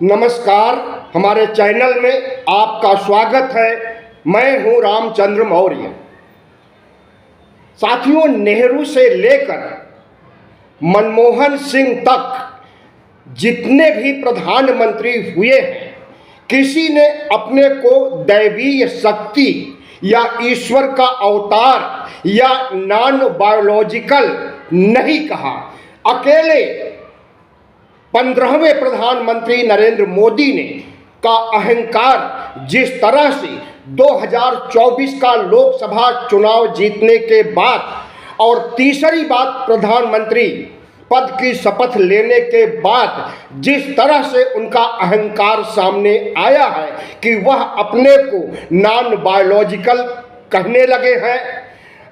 नमस्कार, हमारे चैनल में आपका स्वागत है। मैं हूं रामचंद्र मौर्य। साथियों, नेहरू से लेकर मनमोहन सिंह तक जितने भी प्रधानमंत्री हुए हैं, किसी ने अपने को दैवीय शक्ति या ईश्वर का अवतार या नॉन बायोलॉजिकल नहीं कहा। अकेले 15वें प्रधानमंत्री नरेंद्र मोदी ने का अहंकार जिस तरह से 2024 का लोकसभा चुनाव जीतने के बाद और तीसरी बार प्रधानमंत्री पद की शपथ लेने के बाद जिस तरह से उनका अहंकार सामने आया है कि वह अपने को नॉन बायोलॉजिकल कहने लगे हैं,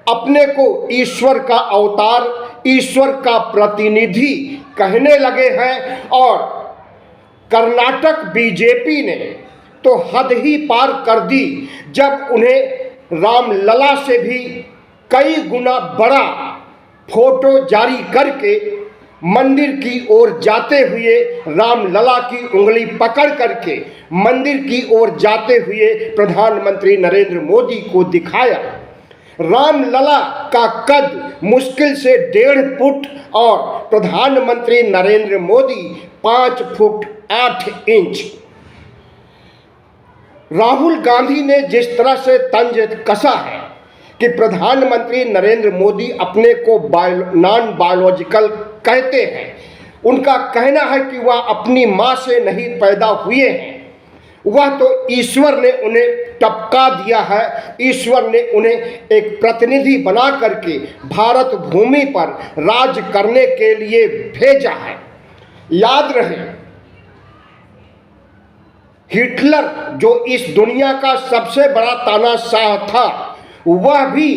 अपने को ईश्वर का अवतार, ईश्वर का प्रतिनिधि कहने लगे हैं। और कर्नाटक बीजेपी ने तो हद ही पार कर दी जब उन्हें रामलला से भी कई गुना बड़ा फोटो जारी करके मंदिर की ओर जाते हुए, रामलला की उंगली पकड़ करके मंदिर की ओर जाते हुए प्रधानमंत्री नरेंद्र मोदी को दिखाया। रामलला का कद मुश्किल से 1.5 फुट और प्रधानमंत्री नरेंद्र मोदी 5 फुट 8 इंच। राहुल गांधी ने जिस तरह से तंज कसा है कि प्रधानमंत्री नरेंद्र मोदी अपने को नॉन बायोलॉजिकल कहते हैं, उनका कहना है कि वह अपनी मां से नहीं पैदा हुए हैं, वह तो ईश्वर ने उन्हें टपका दिया है। ईश्वर ने उन्हें एक प्रतिनिधि बना करके भारत भूमि पर राज करने के लिए भेजा है। याद रहे, हिटलर जो इस दुनिया का सबसे बड़ा तानाशाह था, वह भी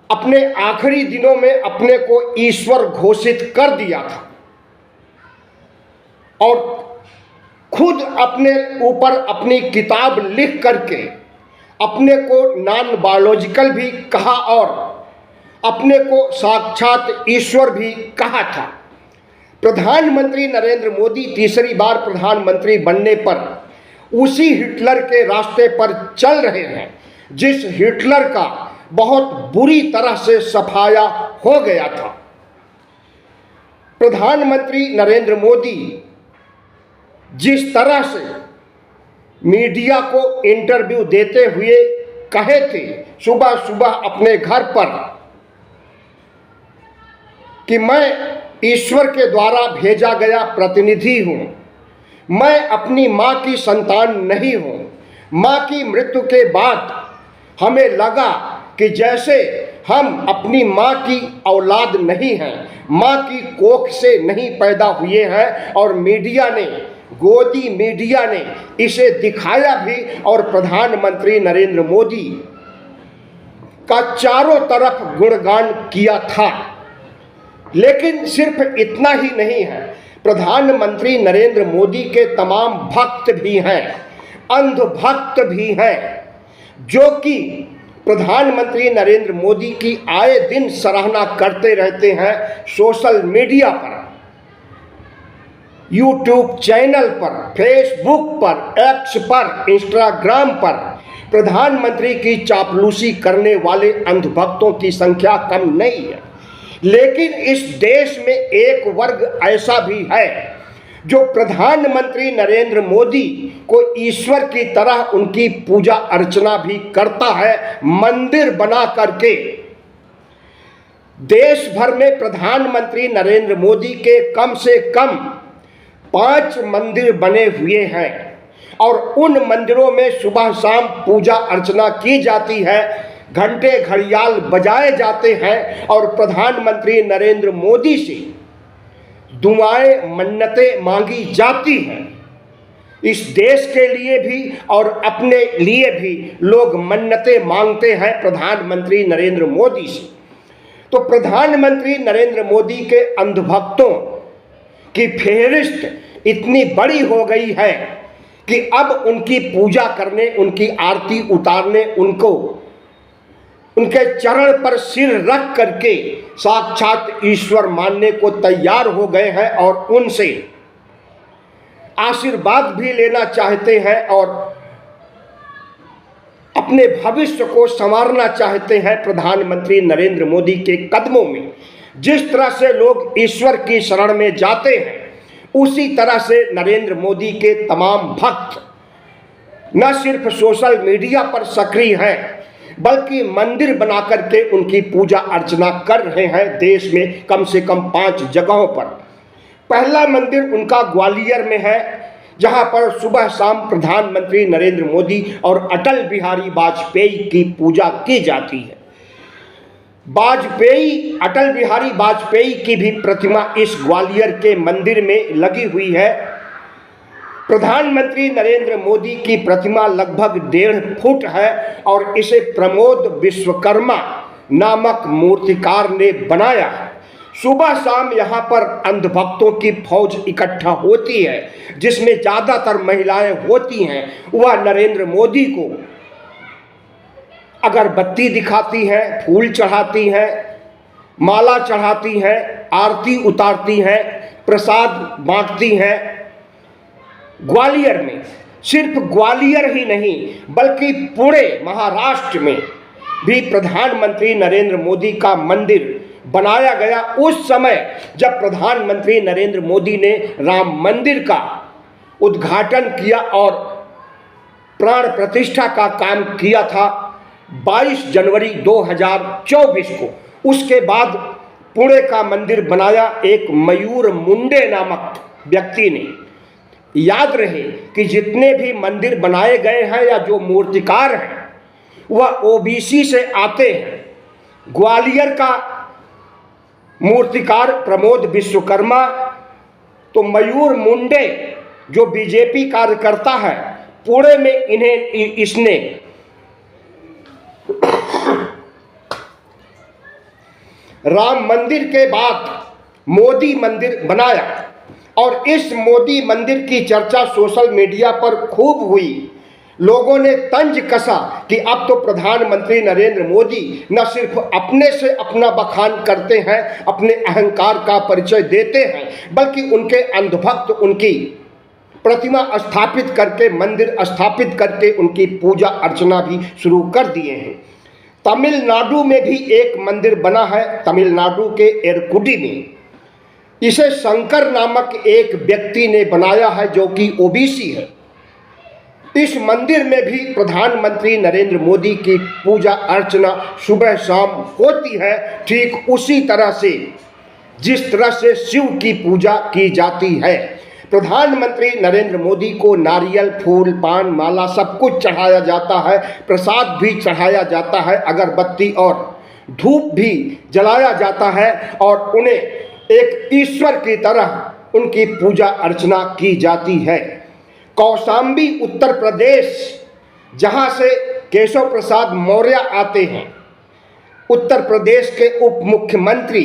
अपने आखिरी दिनों में अपने को ईश्वर घोषित कर दिया था और खुद अपने ऊपर अपनी किताब लिख करके अपने को नॉन बायोलॉजिकल भी कहा और अपने को साक्षात ईश्वर भी कहा था। प्रधानमंत्री नरेंद्र मोदी तीसरी बार प्रधानमंत्री बनने पर उसी हिटलर के रास्ते पर चल रहे हैं जिस हिटलर का बहुत बुरी तरह से सफाया हो गया था। प्रधानमंत्री नरेंद्र मोदी जिस तरह से मीडिया को इंटरव्यू देते हुए कहे थे सुबह सुबह अपने घर पर कि मैं ईश्वर के द्वारा भेजा गया प्रतिनिधि हूं, मैं अपनी मां की संतान नहीं हूं। मां की मृत्यु के बाद हमें लगा कि जैसे हम अपनी मां की औलाद नहीं हैं, मां की कोख से नहीं पैदा हुए हैं, और मीडिया ने, गोदी मीडिया ने इसे दिखाया भी और प्रधानमंत्री नरेंद्र मोदी का चारों तरफ गुणगान किया था। लेकिन सिर्फ इतना ही नहीं है, प्रधानमंत्री नरेंद्र मोदी के तमाम भक्त भी हैं, अंधभक्त भी हैं, जो कि प्रधानमंत्री नरेंद्र मोदी की आए दिन सराहना करते रहते हैं सोशल मीडिया पर, यूट्यूब चैनल पर, फेसबुक पर, एक्स पर, इंस्टाग्राम पर। प्रधानमंत्री की चापलूसी करने वाले अंधभक्तों की संख्या कम नहीं है। लेकिन इस देश में एक वर्ग ऐसा भी है जो प्रधानमंत्री नरेंद्र मोदी को ईश्वर की तरह उनकी पूजा अर्चना भी करता है, मंदिर बना करके। देश भर में प्रधानमंत्री नरेंद्र मोदी के कम से कम 5 मंदिर बने हुए हैं और उन मंदिरों में सुबह शाम पूजा अर्चना की जाती है, घंटे घड़ियाल बजाए जाते हैं और प्रधानमंत्री नरेंद्र मोदी से दुआएं मन्नतें मांगी जाती हैं। इस देश के लिए भी और अपने लिए भी लोग मन्नतें मांगते हैं प्रधानमंत्री नरेंद्र मोदी से। तो प्रधानमंत्री नरेंद्र मोदी के अंधभक्तों की फेहरिस्त इतनी बड़ी हो गई है कि अब उनकी पूजा करने, उनकी आरती उतारने, उनको उनके चरण पर सिर रख करके साक्षात ईश्वर मानने को तैयार हो गए हैं और उनसे आशीर्वाद भी लेना चाहते हैं और अपने भविष्य को संवारना चाहते हैं प्रधानमंत्री नरेंद्र मोदी के कदमों में। जिस तरह से लोग ईश्वर की शरण में जाते हैं, उसी तरह से नरेंद्र मोदी के तमाम भक्त न सिर्फ सोशल मीडिया पर सक्रिय हैं, बल्कि मंदिर बनाकर के उनकी पूजा अर्चना कर रहे हैं देश में कम से कम 5 जगहों पर। पहला मंदिर उनका ग्वालियर में है, जहां पर सुबह शाम प्रधानमंत्री नरेंद्र मोदी और अटल बिहारी वाजपेयी की पूजा की जाती है। अटल बिहारी वाजपेयी की भी प्रतिमा इस ग्वालियर के मंदिर में लगी हुई है। प्रधानमंत्री नरेंद्र मोदी की प्रतिमा लगभग 1.5 फुट है और इसे प्रमोद विश्वकर्मा नामक मूर्तिकार ने बनाया है। सुबह शाम यहाँ पर अंधभक्तों की फौज इकट्ठा होती है, जिसमें ज़्यादातर महिलाएं होती हैं। वह नरेंद्र मोदी को अगरबत्ती दिखाती हैं, फूल चढ़ाती हैं, माला चढ़ाती हैं, आरती उतारती हैं, प्रसाद बांटती हैं। ग्वालियर में, सिर्फ ग्वालियर ही नहीं बल्कि पूरे महाराष्ट्र में भी प्रधानमंत्री नरेंद्र मोदी का मंदिर बनाया गया। उस समय जब प्रधानमंत्री नरेंद्र मोदी ने राम मंदिर का उद्घाटन किया और प्राण प्रतिष्ठा का काम किया था 22 जनवरी 2024 को। उसके बाद पुणे का मंदिर बनाया एक मयूर मुंडे नामक व्यक्ति ने। याद रहे कि जितने भी मंदिर बनाए गए हैं या जो मूर्तिकार हैं वह ओबीसी से आते हैं। ग्वालियर का मूर्तिकार प्रमोद विश्वकर्मा, तो मयूर मुंडे जो बीजेपी कार्यकर्ता है, पुणे में इसने राम मंदिर के बाद मोदी मंदिर बनाया और इस मोदी मंदिर की चर्चा सोशल मीडिया पर खूब हुई। लोगों ने तंज कसा कि अब तो प्रधानमंत्री नरेंद्र मोदी न सिर्फ अपने से अपना बखान करते हैं, अपने अहंकार का परिचय देते हैं, बल्कि उनके अंधभक्त उनकी प्रतिमा स्थापित करके, मंदिर स्थापित करके उनकी पूजा अर्चना भी शुरू कर दिए हैं। तमिलनाडु में भी एक मंदिर बना है, तमिलनाडु के एरकुडी में। इसे शंकर नामक एक व्यक्ति ने बनाया है जो कि ओबीसी है। इस मंदिर में भी प्रधानमंत्री नरेंद्र मोदी की पूजा अर्चना सुबह शाम होती है, ठीक उसी तरह से जिस तरह से शिव की पूजा की जाती है। प्रधानमंत्री नरेंद्र मोदी को नारियल, फूल, पान, माला सब कुछ चढ़ाया जाता है, प्रसाद भी चढ़ाया जाता है, अगरबत्ती और धूप भी जलाया जाता है और उन्हें एक ईश्वर की तरह उनकी पूजा अर्चना की जाती है। कौशाम्बी उत्तर प्रदेश, जहां से केशव प्रसाद मौर्य आते हैं, उत्तर प्रदेश के उप मुख्यमंत्री,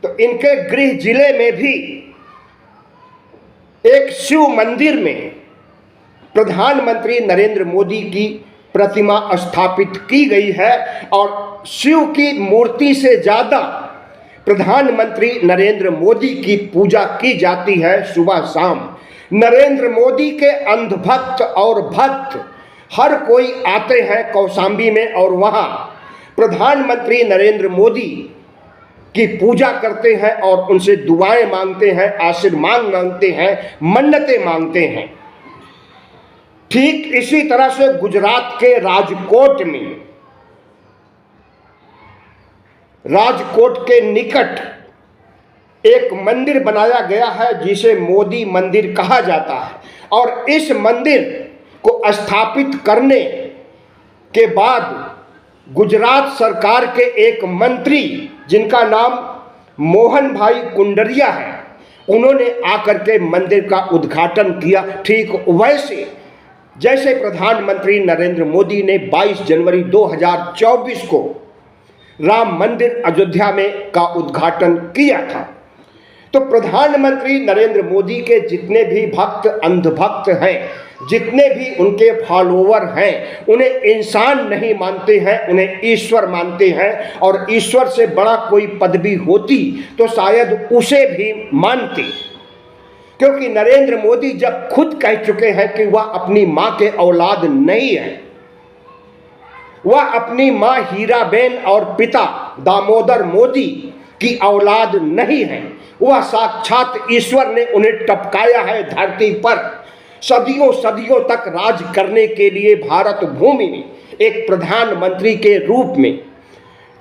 तो इनके गृह जिले में भी एक शिव मंदिर में प्रधानमंत्री नरेंद्र मोदी की प्रतिमा स्थापित की गई है और शिव की मूर्ति से ज़्यादा प्रधानमंत्री नरेंद्र मोदी की पूजा की जाती है सुबह शाम। नरेंद्र मोदी के अंधभक्त और भक्त हर कोई आते हैं कौशाम्बी में और वहाँ प्रधानमंत्री नरेंद्र मोदी की पूजा करते हैं और उनसे दुआएं मांगते हैं, आशीर्वाद मांगते हैं, मन्नतें मांगते हैं। ठीक इसी तरह से गुजरात के राजकोट के निकट एक मंदिर बनाया गया है जिसे मोदी मंदिर कहा जाता है और इस मंदिर को स्थापित करने के बाद गुजरात सरकार के एक मंत्री जिनका नाम मोहन भाई कुंडरिया है, उन्होंने आकर के मंदिर का उद्घाटन किया। ठीक वैसे जैसे प्रधानमंत्री नरेंद्र मोदी ने 22 जनवरी 2024 को राम मंदिर अयोध्या में का उद्घाटन किया था। तो प्रधानमंत्री नरेंद्र मोदी के जितने भी भक्त, अंधभक्त हैं, जितने भी उनके फॉलोवर हैं, उन्हें इंसान नहीं मानते हैं, उन्हें ईश्वर मानते हैं और ईश्वर से बड़ा कोई पदवी होती तो शायद उसे भी मानते। क्योंकि नरेंद्र मोदी जब खुद कह चुके हैं कि वह अपनी मां के औलाद नहीं है, वह अपनी मां हीराबेन और पिता दामोदर मोदी की औलाद नहीं है, वह साक्षात ईश्वर ने उन्हें टपकाया है धरती पर सदियों सदियों तक राज करने के लिए भारत भूमि में एक प्रधानमंत्री के रूप में।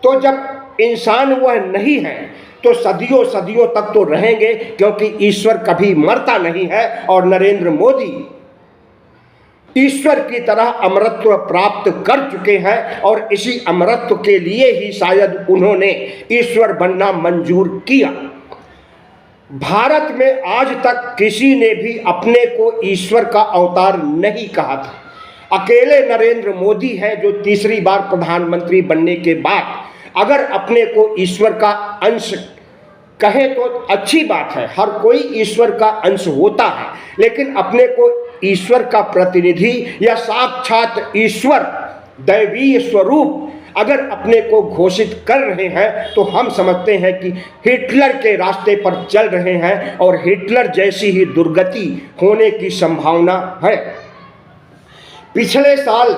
तो जब इंसान वह नहीं है तो सदियों सदियों तक तो रहेंगे, क्योंकि ईश्वर कभी मरता नहीं है और नरेंद्र मोदी ईश्वर की तरह अमरत्व प्राप्त कर चुके हैं और इसी अमरत्व के लिए ही शायद उन्होंने ईश्वर बनना मंजूर किया। भारत में आज तक किसी ने भी अपने को ईश्वर का अवतार नहीं कहा था। अकेले नरेंद्र मोदी हैं जो तीसरी बार प्रधानमंत्री बनने के बाद अगर अपने को ईश्वर का अंश कहें तो अच्छी बात है, हर कोई ईश्वर का अंश होता है, लेकिन अपने को ईश्वर का प्रतिनिधि या साक्षात ईश्वर दैवीय स्वरूप अगर अपने को घोषित कर रहे हैं तो हम समझते हैं कि हिटलर के रास्ते पर चल रहे हैं और हिटलर जैसी ही दुर्गति होने की संभावना है। पिछले साल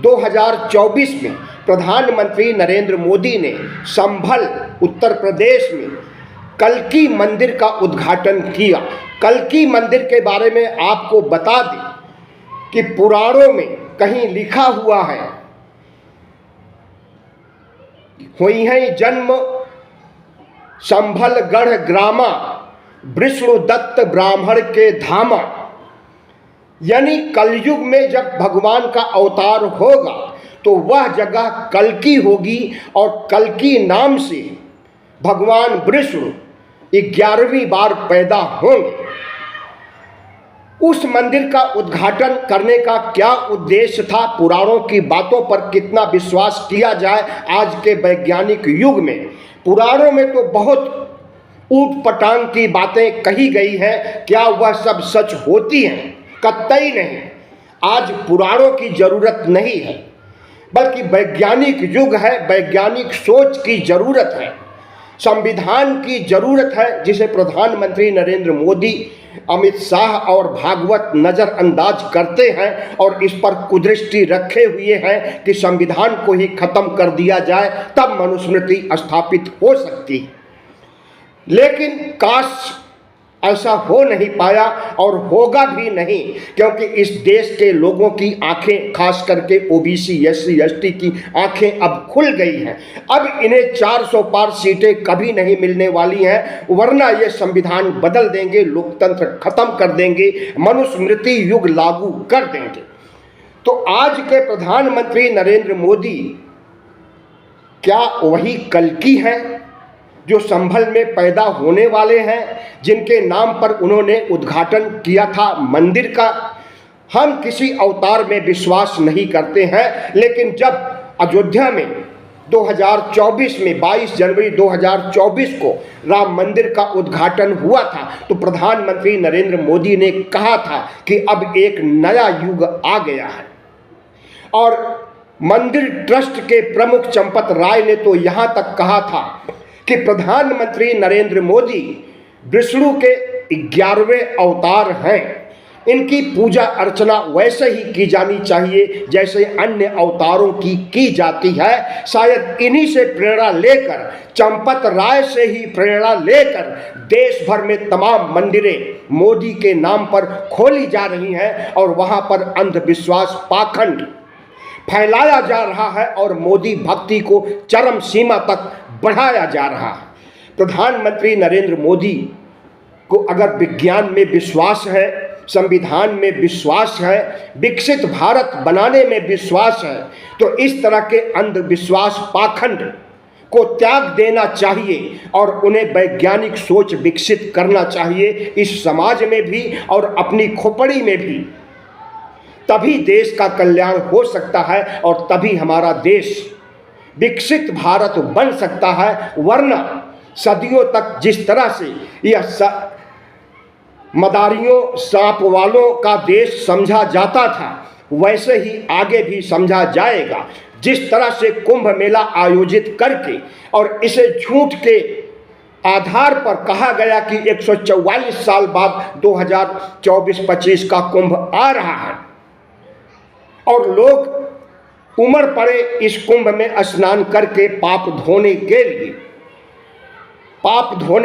2024 में प्रधानमंत्री नरेंद्र मोदी ने संभल उत्तर प्रदेश में कल्की मंदिर का उद्घाटन किया। कल्की मंदिर के बारे में आपको बता दें कि पुराणों में कहीं लिखा हुआ है, हुई है जन्म संभलगढ़ ग्रामा विष्णुदत्त ब्राह्मण के धामा। यानी कलयुग में जब भगवान का अवतार होगा तो वह जगह कल्की होगी और कल्की नाम से भगवान विष्णु 11वीं बार पैदा होंगे। उस मंदिर का उद्घाटन करने का क्या उद्देश्य था, पुराणों की बातों पर कितना विश्वास किया जाए आज के वैज्ञानिक युग में। पुराणों में तो बहुत ऊट पटांग की बातें कही गई हैं, क्या वह सब सच होती हैं? कतई नहीं। आज पुराणों की जरूरत नहीं है, बल्कि वैज्ञानिक युग है, वैज्ञानिक सोच की जरूरत है, संविधान की जरूरत है, जिसे प्रधानमंत्री नरेंद्र मोदी, अमित शाह और भागवत नज़रअंदाज करते हैं और इस पर कुदृष्टि रखे हुए हैं कि संविधान को ही खत्म कर दिया जाए तब मनुस्मृति स्थापित हो सकती है। लेकिन काश ऐसा हो नहीं पाया और होगा भी नहीं, क्योंकि इस देश के लोगों की आंखें, खास करके ओबीसी एससी एसटी की आंखें अब खुल गई हैं। अब इन्हें 400 पार सीटें कभी नहीं मिलने वाली हैं, वरना ये संविधान बदल देंगे, लोकतंत्र खत्म कर देंगे, मनुस्मृति युग लागू कर देंगे। तो आज के प्रधानमंत्री नरेंद्र मोदी क्या वही कल्की हैं जो संभल में पैदा होने वाले हैं, जिनके नाम पर उन्होंने उद्घाटन किया था मंदिर का? हम किसी अवतार में विश्वास नहीं करते हैं, लेकिन जब अयोध्या में 2024 में 22 जनवरी 2024 को राम मंदिर का उद्घाटन हुआ था तो प्रधानमंत्री नरेंद्र मोदी ने कहा था कि अब एक नया युग आ गया है। और मंदिर ट्रस्ट के प्रमुख चंपत राय ने तो यहाँ तक कहा था कि प्रधानमंत्री नरेंद्र मोदी विष्णु के 11वें अवतार हैं, इनकी पूजा अर्चना वैसे ही की जानी चाहिए जैसे अन्य अवतारों की जाती है। शायद इन्हीं से प्रेरणा लेकर, चंपत राय से ही प्रेरणा लेकर देश भर में तमाम मंदिरें मोदी के नाम पर खोली जा रही हैं और वहां पर अंधविश्वास, पाखंड फैलाया जा रहा है और मोदी भक्ति को चरम सीमा तक बढ़ाया जा रहा है। प्रधानमंत्री नरेंद्र मोदी को अगर विज्ञान में विश्वास है, संविधान में विश्वास है, विकसित भारत बनाने में विश्वास है, तो इस तरह के अंधविश्वास, पाखंड को त्याग देना चाहिए और उन्हें वैज्ञानिक सोच विकसित करना चाहिए इस समाज में भी और अपनी खोपड़ी में भी। तभी देश का कल्याण हो सकता है और तभी हमारा देश विकसित भारत बन सकता है। वरना सदियों तक जिस तरह से यह मदारियों, सांप वालों का देश समझा जाता था, वैसे ही आगे भी समझा जाएगा। जिस तरह से कुंभ मेला आयोजित करके और इसे झूठ के आधार पर कहा गया कि 144 साल बाद 2024-25 का कुंभ आ रहा है और लोग उमड़ पड़े इस कुंभ में स्नान करके पाप धोने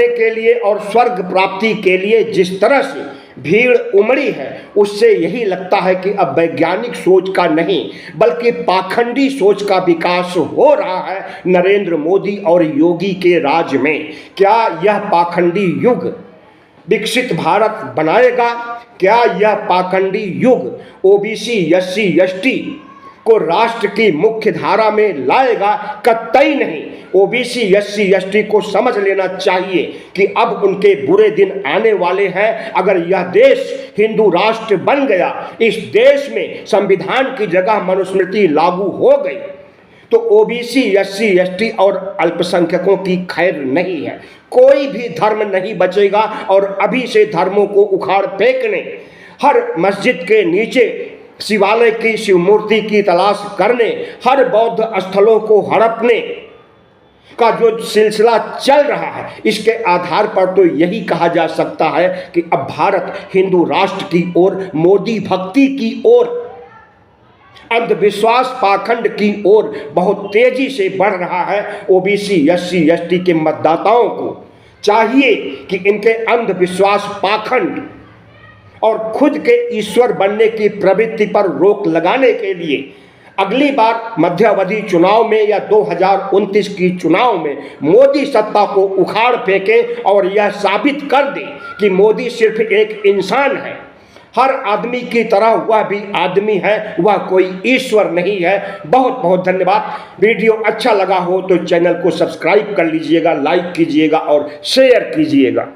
के लिए और स्वर्ग प्राप्ति के लिए जिस तरह से भीड़ उमड़ी है, उससे यही लगता है कि अब वैज्ञानिक सोच का नहीं बल्कि पाखंडी सोच का विकास हो रहा है नरेंद्र मोदी और योगी के राज में। क्या यह पाखंडी युग विकसित भारत बनाएगा? क्या यह पाखंडी युग ओबीसी एससी एसटी को राष्ट्र की मुख्य धारा में लाएगा? कतई नहीं। ओबीसी एससी एसटी को समझ लेना चाहिए कि अब उनके बुरे दिन आने वाले हैं। अगर यह देश हिंदू राष्ट्र बन गया, इस देश में संविधान की जगह मनुस्मृति लागू हो गई, तो ओबीसी एससी एसटी और अल्पसंख्यकों की खैर नहीं है। कोई भी धर्म नहीं बचेगा और अभी से धर्मों को उखाड़ फेंकने, हर मस्जिद के नीचे शिवालय की शिव मूर्ति की तलाश करने, हर बौद्ध स्थलों को हड़पने का जो सिलसिला चल रहा है, इसके आधार पर तो यही कहा जा सकता है कि अब भारत हिंदू राष्ट्र की ओर, मोदी भक्ति की ओर, अंधविश्वास पाखंड की ओर बहुत तेजी से बढ़ रहा है। ओबीसी एससी एसटी के मतदाताओं को चाहिए कि इनके अंधविश्वास पाखंड और खुद के ईश्वर बनने की प्रवृत्ति पर रोक लगाने के लिए अगली बार मध्यावधि चुनाव में या 2029 की चुनाव में मोदी सत्ता को उखाड़ फेंकें और यह साबित कर दें कि मोदी सिर्फ एक इंसान है, हर आदमी की तरह वह भी आदमी है, वह कोई ईश्वर नहीं है। बहुत बहुत धन्यवाद। वीडियो अच्छा लगा हो तो चैनल को सब्सक्राइब कर लीजिएगा, लाइक कीजिएगा और शेयर कीजिएगा।